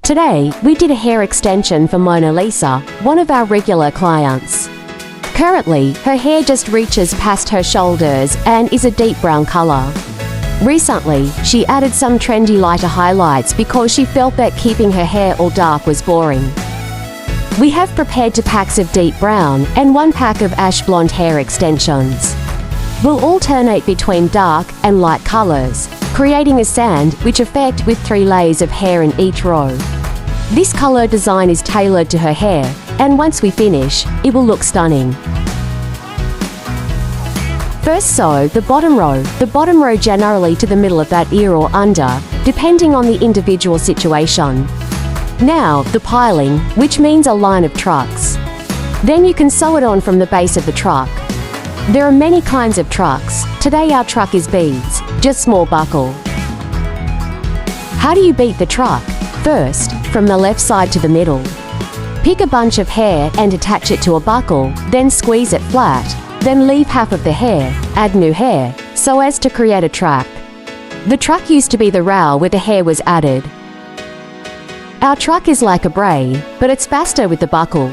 Today, we did a hair extension for Mona Lisa, one of our regular clients. Currently, her hair just reaches past her shoulders and is a deep brown color. Recently, she added some trendy lighter highlights because she felt that keeping her hair all dark was boring. We have prepared 2 packs of deep brown and 1 pack of ash blonde hair extensions. We'll alternate between dark and light colors, creating a sandwich effect with 3 layers of hair in each row. This color design is tailored to her hair, and once we finish, it will look stunning. First sew the bottom row generally to the middle of that ear or under, depending on the individual situation. Now, the piling, which means a line of trucks. Then you can sew it on from the base of the truck. There are many kinds of trucks. Today our truck is beads, just small buckle. How do you beat the truck? First, from the left side to the middle. Pick a bunch of hair and attach it to a buckle, then squeeze it flat. Then leave half of the hair, add new hair, so as to create a track. The truck used to be the row where the hair was added. Our truck is like a braid, but it's faster with the buckle.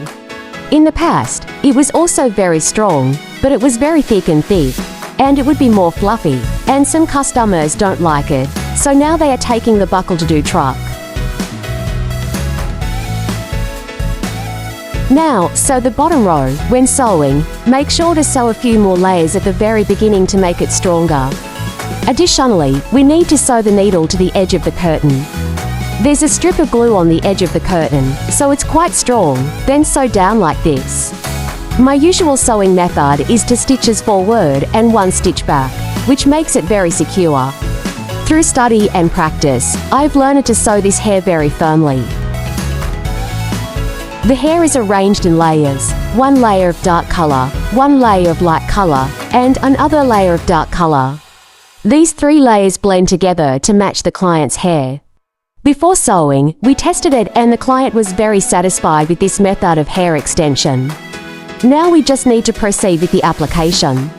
In the past, it was also very strong, but it was very thick, and it would be more fluffy, and some customers don't like it, so now they are taking the buckle to do truck. Now, sew the bottom row. When sewing, make sure to sew a few more layers at the very beginning to make it stronger. Additionally, we need to sew the needle to the edge of the curtain. There's a strip of glue on the edge of the curtain, so it's quite strong, then sew down like this. My usual sewing method is 2 stitches forward and 1 stitch back, which makes it very secure. Through study and practice, I've learned to sew this hair very firmly. The hair is arranged in layers, 1 layer of dark color, 1 layer of light color, and another layer of dark color. These 3 layers blend together to match the client's hair. Before sewing, we tested it and the client was very satisfied with this method of hair extension. Now we just need to proceed with the application.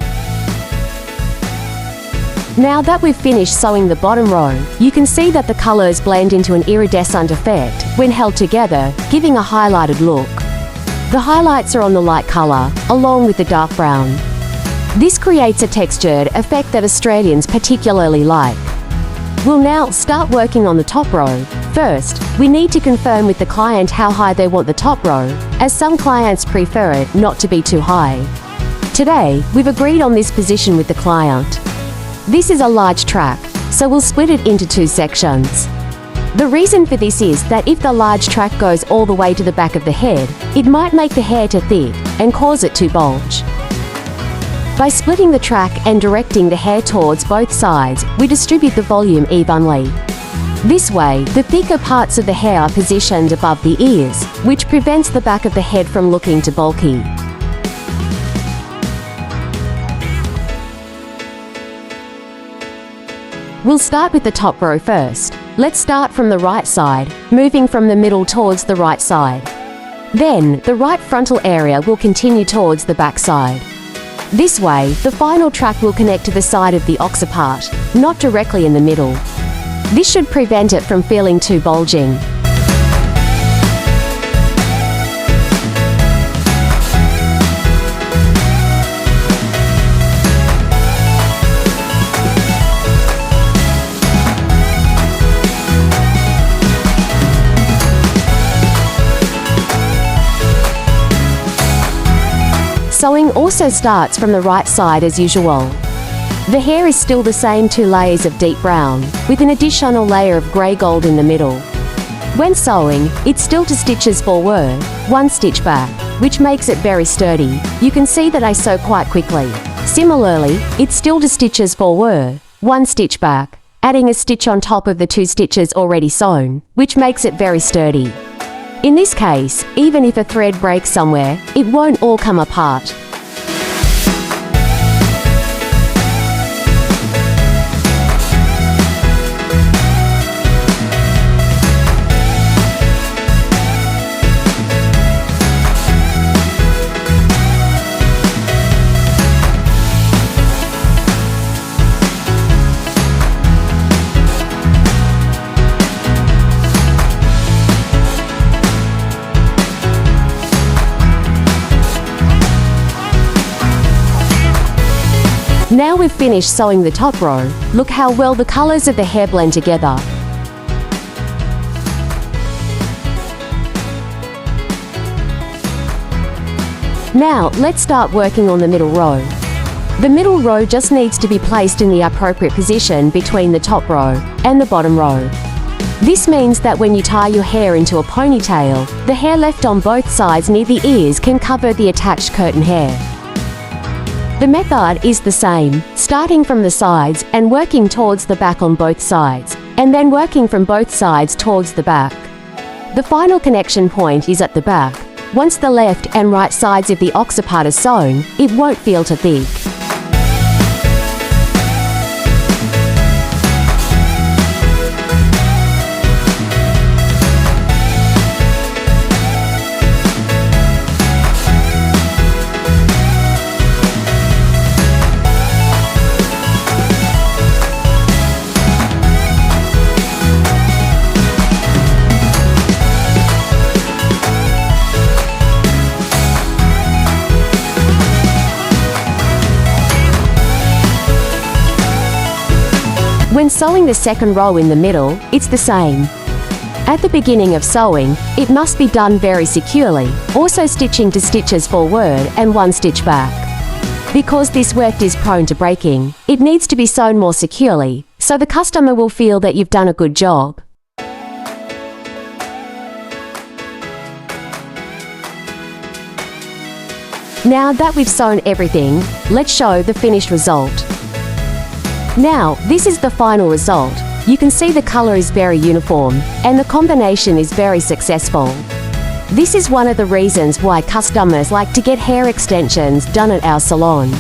Now that we've finished sewing the bottom row, you can see that the colors blend into an iridescent effect when held together, giving a highlighted look. The highlights are on the light color, along with the dark brown. This creates a textured effect that Australians particularly like. We'll now start working on the top row. First, we need to confirm with the client how high they want the top row, as some clients prefer it not to be too high. Today, we've agreed on this position with the client. This is a large track, so we'll split it into 2 sections. The reason for this is that if the large track goes all the way to the back of the head, it might make the hair too thick and cause it to bulge. By splitting the track and directing the hair towards both sides, we distribute the volume evenly. This way, the thicker parts of the hair are positioned above the ears, which prevents the back of the head from looking too bulky. We'll start with the top row first. Let's start from the right side, moving from the middle towards the right side. Then, the right frontal area will continue towards the back side. This way, the final track will connect to the side of the occiput, not directly in the middle. This should prevent it from feeling too bulging. Sewing also starts from the right side as usual. The hair is still the same 2 layers of deep brown, with an additional layer of grey gold in the middle. When sewing, it's still 2 stitches forward, 1 stitch back, which makes it very sturdy. You can see that I sew quite quickly. Similarly, it's still 2 stitches forward, 1 stitch back, adding a stitch on top of the 2 stitches already sewn, which makes it very sturdy. In this case, even if a thread breaks somewhere, it won't all come apart. Now we've finished sewing the top row. Look how well the colors of the hair blend together. Now, let's start working on the middle row. The middle row just needs to be placed in the appropriate position between the top row and the bottom row. This means that when you tie your hair into a ponytail, the hair left on both sides near the ears can cover the attached curtain hair. The method is the same, starting from the sides and working towards the back on both sides, and then working from both sides towards the back. The final connection point is at the back. Once the left and right sides of the occiput are sewn, it won't feel too thick. When sewing the second row in the middle, it's the same. At the beginning of sewing, it must be done very securely, also stitching to stitches forward and one stitch back. Because this weft is prone to breaking, it needs to be sewn more securely, so the customer will feel that you've done a good job. Now that we've sewn everything, let's show the finished result. Now, this is the final result. You can see the color is very uniform, and the combination is very successful. This is one of the reasons why customers like to get hair extensions done at our salon.